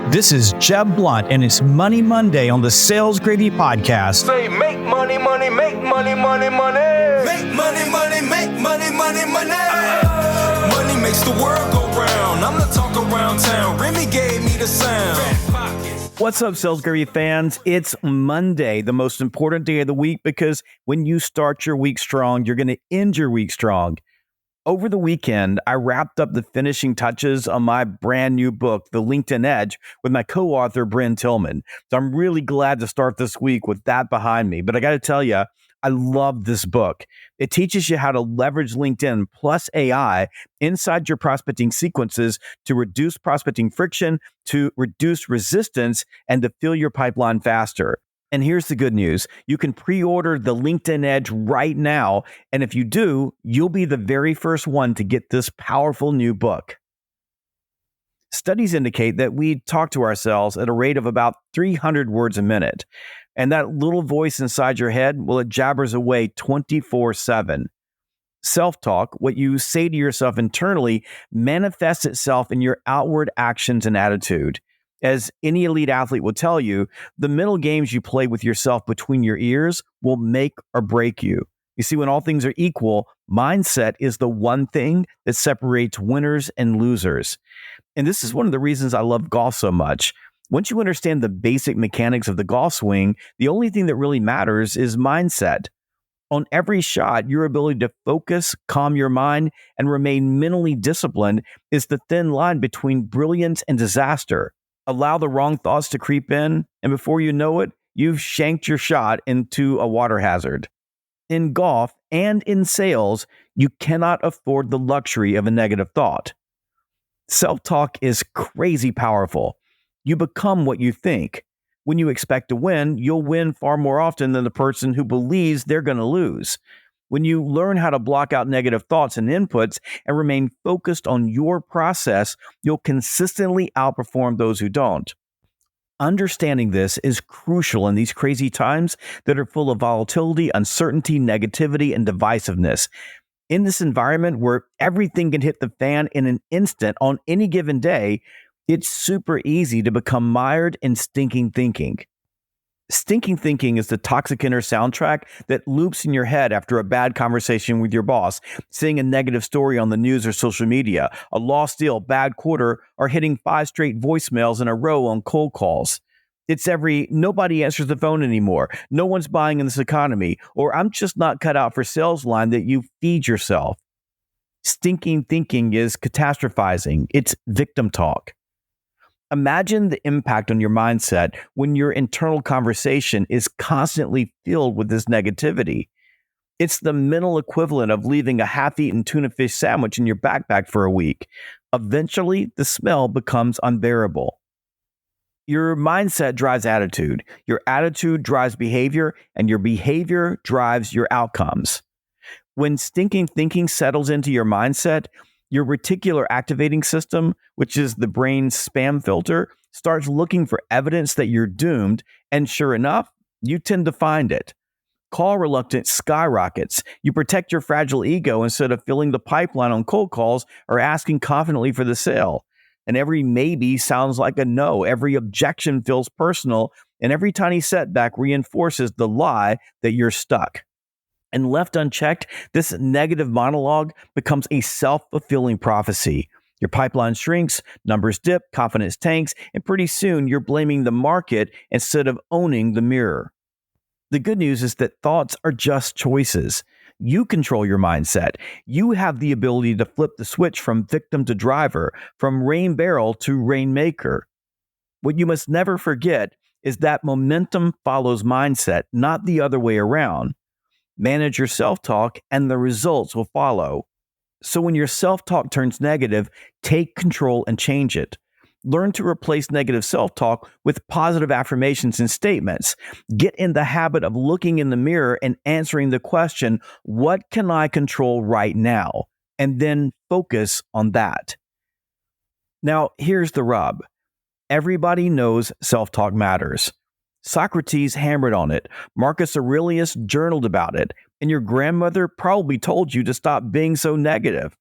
This is Jeb Blunt, and it's Money Monday on the Sales Gravy Podcast. Say make money, money, make money, money, money. Make money, money, make money, money, money. Money makes the world go round. I'm the talk around town. Remy gave me the sound. What's up, Sales Gravy fans? It's Monday, the most important day of the week, because when you start your week strong, you're going to end your week strong. Over the weekend, I wrapped up the finishing touches on my brand new book, The LinkedIn Edge, with my co-author, Bryn Tillman. So I'm really glad to start this week with that behind me. But I got to tell you, I love this book. It teaches you how to leverage LinkedIn plus AI inside your prospecting sequences to reduce prospecting friction, to reduce resistance, and to fill your pipeline faster. And here's the good news. You can pre-order the LinkedIn Edge right now. And if you do, you'll be the very first one to get this powerful new book. Studies indicate that we talk to ourselves at a rate of about 300 words a minute. And that little voice inside your head, well, it jabbers away 24/7. Self-talk, what you say to yourself internally, manifests itself in your outward actions and attitude. As any elite athlete will tell you, the mental games you play with yourself between your ears will make or break you. You see, when all things are equal, mindset is the one thing that separates winners and losers. And this is one of the reasons I love golf so much. Once you understand the basic mechanics of the golf swing, the only thing that really matters is mindset. On every shot, your ability to focus, calm your mind, and remain mentally disciplined is the thin line between brilliance and disaster. Allow the wrong thoughts to creep in, and before you know it, you've shanked your shot into a water hazard. In golf and in sales, you cannot afford the luxury of a negative thought. Self-talk is crazy powerful. You become what you think. When you expect to win, you'll win far more often than the person who believes they're going to lose. When you learn how to block out negative thoughts and inputs and remain focused on your process, you'll consistently outperform those who don't. Understanding this is crucial in these crazy times that are full of volatility, uncertainty, negativity, and divisiveness. In this environment where everything can hit the fan in an instant on any given day, it's super easy to become mired in stinking thinking. Stinking thinking is the toxic inner soundtrack that loops in your head after a bad conversation with your boss, seeing a negative story on the news or social media, a lost deal, bad quarter, or hitting 5 straight voicemails in a row on cold calls. It's nobody answers the phone anymore, no one's buying in this economy, or I'm just not cut out for sales line that you feed yourself. Stinking thinking is catastrophizing. It's victim talk. Imagine the impact on your mindset when your internal conversation is constantly filled with this negativity. It's the mental equivalent of leaving a half-eaten tuna fish sandwich in your backpack for a week. Eventually, the smell becomes unbearable. Your mindset drives attitude. Your attitude drives behavior, and your behavior drives your outcomes. When stinking thinking settles into your mindset, your reticular activating system, which is the brain's spam filter, starts looking for evidence that you're doomed, and sure enough, you tend to find it. Call reluctance skyrockets. You protect your fragile ego instead of filling the pipeline on cold calls or asking confidently for the sale. And every maybe sounds like a no. Every objection feels personal, and every tiny setback reinforces the lie that you're stuck. And left unchecked, this negative monologue becomes a self-fulfilling prophecy. Your pipeline shrinks, numbers dip, confidence tanks, and pretty soon you're blaming the market instead of owning the mirror. The good news is that thoughts are just choices. You control your mindset. You have the ability to flip the switch from victim to driver, from rain barrel to rainmaker. What you must never forget is that momentum follows mindset, not the other way around. Manage your self-talk and the results will follow. So when your self-talk turns negative, take control and change it. Learn to replace negative self-talk with positive affirmations and statements. Get in the habit of looking in the mirror and answering the question, what can I control right now? And then focus on that. Now, here's the rub. Everybody knows self-talk matters. Socrates hammered on it. Marcus Aurelius journaled about it. And your grandmother probably told you to stop being so negative.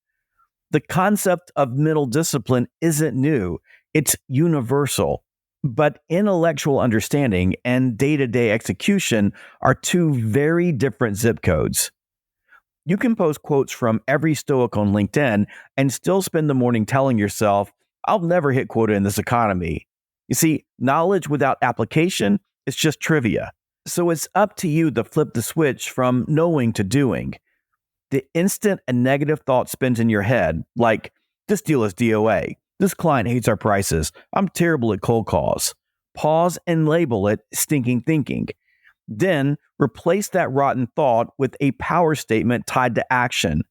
The concept of mental discipline isn't new. It's universal. But intellectual understanding and day-to-day execution are two very different zip codes. You can post quotes from every Stoic on LinkedIn and still spend the morning telling yourself, I'll never hit quota in this economy. You see, knowledge without application is just trivia. So it's up to you to flip the switch from knowing to doing. The instant a negative thought spins in your head, like, this deal is DOA, this client hates our prices, I'm terrible at cold calls, pause and label it stinking thinking. Then replace that rotten thought with a power statement tied to action.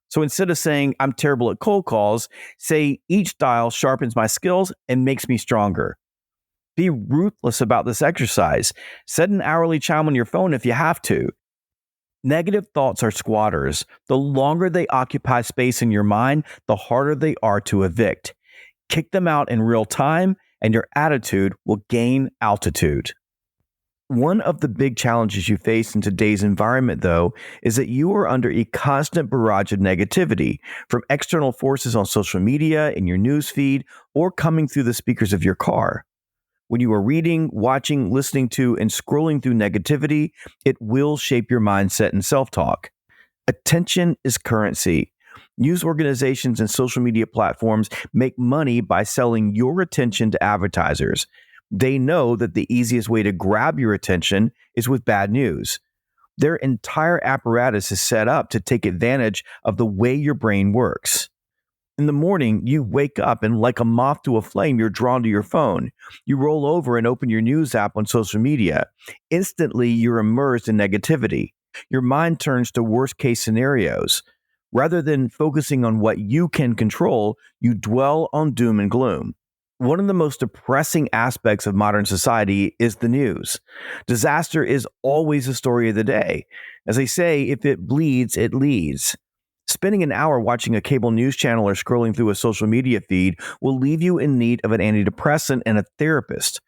So instead of saying, I'm terrible at cold calls, say, each dial sharpens my skills and makes me stronger. Be ruthless about this exercise. Set an hourly chime on your phone if you have to. Negative thoughts are squatters. The longer they occupy space in your mind, the harder they are to evict. Kick them out in real time, and your attitude will gain altitude. One of the big challenges you face in today's environment, though, is that you are under a constant barrage of negativity from external forces on social media, in your news feed, or coming through the speakers of your car. When you are reading, watching, listening to, and scrolling through negativity, it will shape your mindset and self-talk. Attention is currency. News organizations and social media platforms make money by selling your attention to advertisers. They know that the easiest way to grab your attention is with bad news. Their entire apparatus is set up to take advantage of the way your brain works. In the morning, you wake up and like a moth to a flame, you're drawn to your phone. You roll over and open your news app on social media. Instantly, you're immersed in negativity. Your mind turns to worst-case scenarios. Rather than focusing on what you can control, you dwell on doom and gloom. One of the most depressing aspects of modern society is the news. Disaster is always the story of the day. As they say, if it bleeds, it leads. Spending an hour watching a cable news channel or scrolling through a social media feed will leave you in need of an antidepressant and a therapist.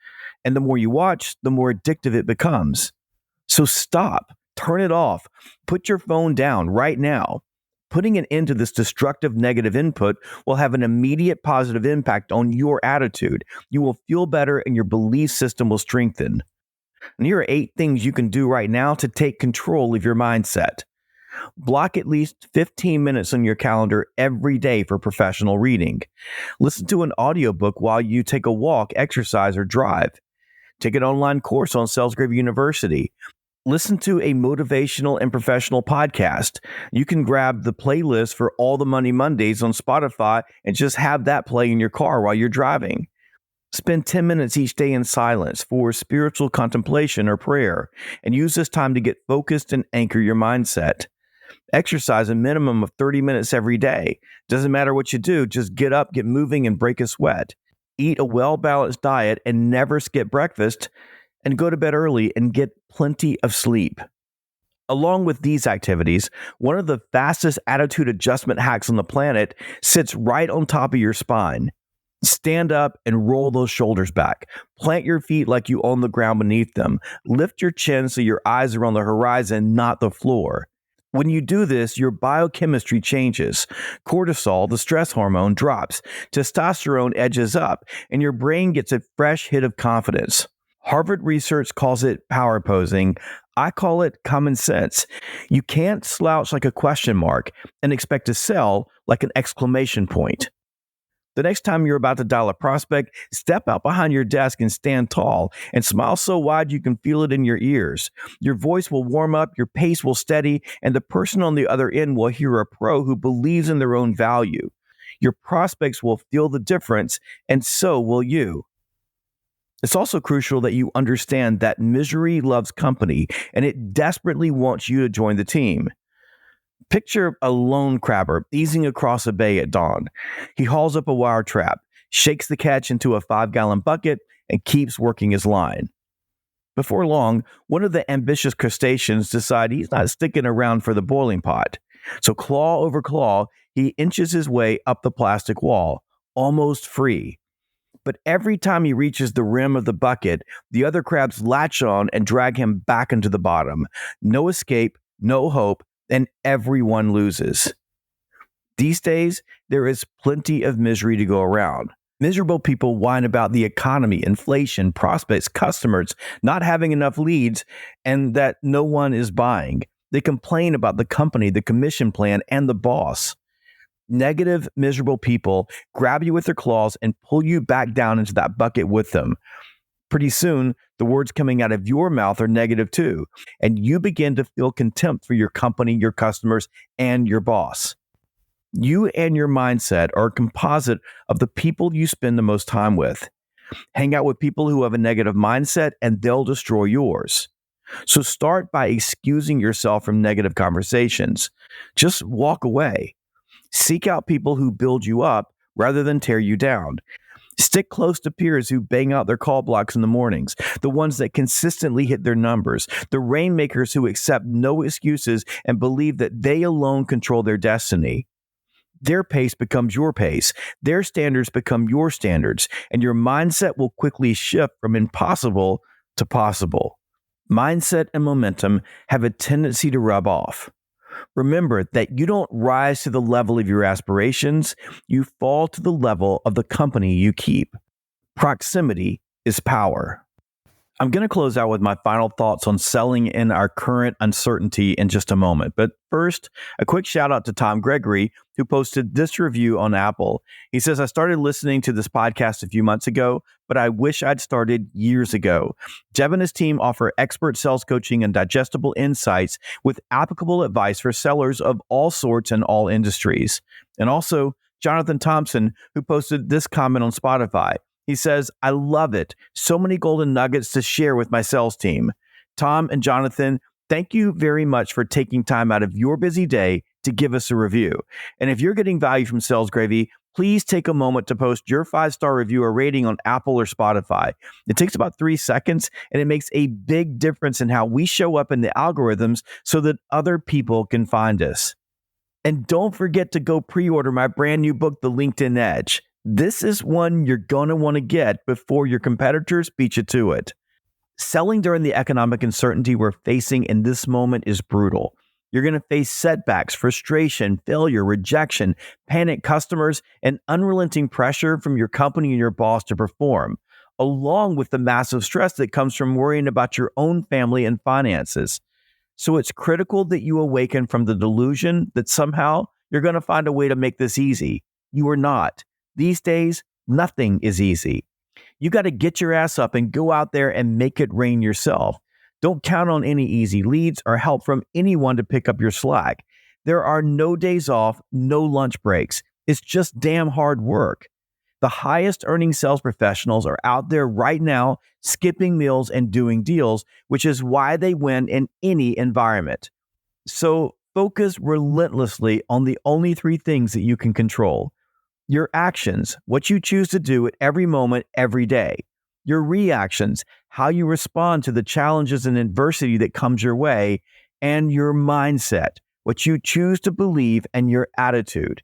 And the more you watch, the more addictive it becomes. So stop, turn it off, put your phone down right now. Putting an end to this destructive negative input will have an immediate positive impact on your attitude. You will feel better and your belief system will strengthen. And here are 8 things you can do right now to take control of your mindset. Block at least 15 minutes on your calendar every day for professional reading. Listen to an audiobook while you take a walk, exercise, or drive. Take an online course on Sales Gravy University. Listen to a motivational and professional podcast. You can grab the playlist for All the Money Mondays on Spotify and just have that play in your car while you're driving. Spend 10 minutes each day in silence for spiritual contemplation or prayer, and use this time to get focused and anchor your mindset. Exercise a minimum of 30 minutes every day. Doesn't matter what you do, just get up, get moving, and break a sweat. Eat a well-balanced diet and never skip breakfast. And go to bed early and get plenty of sleep. Along with these activities, one of the fastest attitude adjustment hacks on the planet sits right on top of your spine. Stand up and roll those shoulders back. Plant your feet like you own the ground beneath them. Lift your chin so your eyes are on the horizon, not the floor. When you do this, your biochemistry changes. Cortisol, the stress hormone, drops. Testosterone edges up, and your brain gets a fresh hit of confidence. Harvard research calls it power posing. I call it common sense. You can't slouch like a question mark and expect to sell like an exclamation point. The next time you're about to dial a prospect, step out behind your desk and stand tall and smile so wide you can feel it in your ears. Your voice will warm up, your pace will steady, and the person on the other end will hear a pro who believes in their own value. Your prospects will feel the difference, and so will you. It's also crucial that you understand that misery loves company, and it desperately wants you to join the team. Picture a lone crabber easing across a bay at dawn. He hauls up a wire trap, shakes the catch into a 5-gallon bucket, and keeps working his line. Before long, one of the ambitious crustaceans decides he's not sticking around for the boiling pot. So claw over claw, he inches his way up the plastic wall, almost free. But every time he reaches the rim of the bucket, the other crabs latch on and drag him back into the bottom. No escape, no hope, and everyone loses. These days, there is plenty of misery to go around. Miserable people whine about the economy, inflation, prospects, customers, not having enough leads, and that no one is buying. They complain about the company, the commission plan, and the boss. Negative, miserable people grab you with their claws and pull you back down into that bucket with them. Pretty soon, the words coming out of your mouth are negative too, and you begin to feel contempt for your company, your customers, and your boss. You and your mindset are a composite of the people you spend the most time with. Hang out with people who have a negative mindset and they'll destroy yours. So start by excusing yourself from negative conversations. Just walk away. Seek out people who build you up rather than tear you down. Stick close to peers who bang out their call blocks in the mornings, the ones that consistently hit their numbers, the rainmakers who accept no excuses and believe that they alone control their destiny. Their pace becomes your pace. Their standards become your standards, and your mindset will quickly shift from impossible to possible. Mindset and momentum have a tendency to rub off. Remember that you don't rise to the level of your aspirations, you fall to the level of the company you keep. Proximity is power. I'm going to close out with my final thoughts on selling in our current uncertainty in just a moment. But first, a quick shout out to Tom Gregory, who posted this review on Apple. He says, I started listening to this podcast a few months ago, but I wish I'd started years ago. Jeb and his team offer expert sales coaching and digestible insights with applicable advice for sellers of all sorts and all industries. And also, Jonathan Thompson, who posted this comment on Spotify. He says, I love it. So many golden nuggets to share with my sales team. Tom and Jonathan, thank you very much for taking time out of your busy day to give us a review. And if you're getting value from Sales Gravy, please take a moment to post your 5-star review or rating on Apple or Spotify. It takes about 3 seconds, and it makes a big difference in how we show up in the algorithms so that other people can find us. And don't forget to go pre-order my brand new book, The LinkedIn Edge. This is one you're going to want to get before your competitors beat you to it. Selling during the economic uncertainty we're facing in this moment is brutal. You're going to face setbacks, frustration, failure, rejection, panicked customers, and unrelenting pressure from your company and your boss to perform, along with the massive stress that comes from worrying about your own family and finances. So it's critical that you awaken from the delusion that somehow you're going to find a way to make this easy. You are not. These days, nothing is easy. You got to get your ass up and go out there and make it rain yourself. Don't count on any easy leads or help from anyone to pick up your slack. There are no days off, no lunch breaks. It's just damn hard work. The highest earning sales professionals are out there right now, skipping meals and doing deals, which is why they win in any environment. So focus relentlessly on the only 3 things that you can control. Your actions, what you choose to do at every moment, every day. Your reactions, how you respond to the challenges and adversity that comes your way. And your mindset, what you choose to believe and your attitude.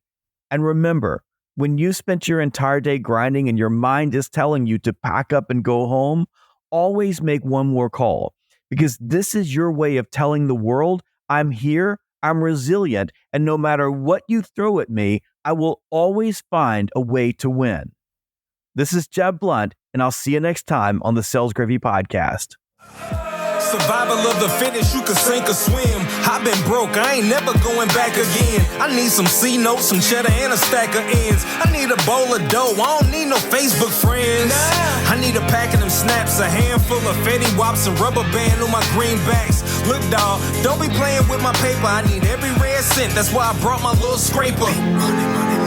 And remember, when you spent your entire day grinding and your mind is telling you to pack up and go home, always make one more call. Because this is your way of telling the world, I'm here, I'm resilient, and no matter what you throw at me, I will always find a way to win. This is Jeb Blunt, and I'll see you next time on the Sales Gravy Podcast. Survival of the fittest, you can sink or swim. I've been broke, I ain't never going back again. I need some C-notes, some cheddar, and a stack of ends. I need a bowl of dough, I don't need no Facebook friends. I need a pack of them snaps, a handful of Fetty Wops, and rubber band on my greenbacks. Look, dawg, don't be playing with my paper. I need every red cent, that's why I brought my little scraper. Money, money.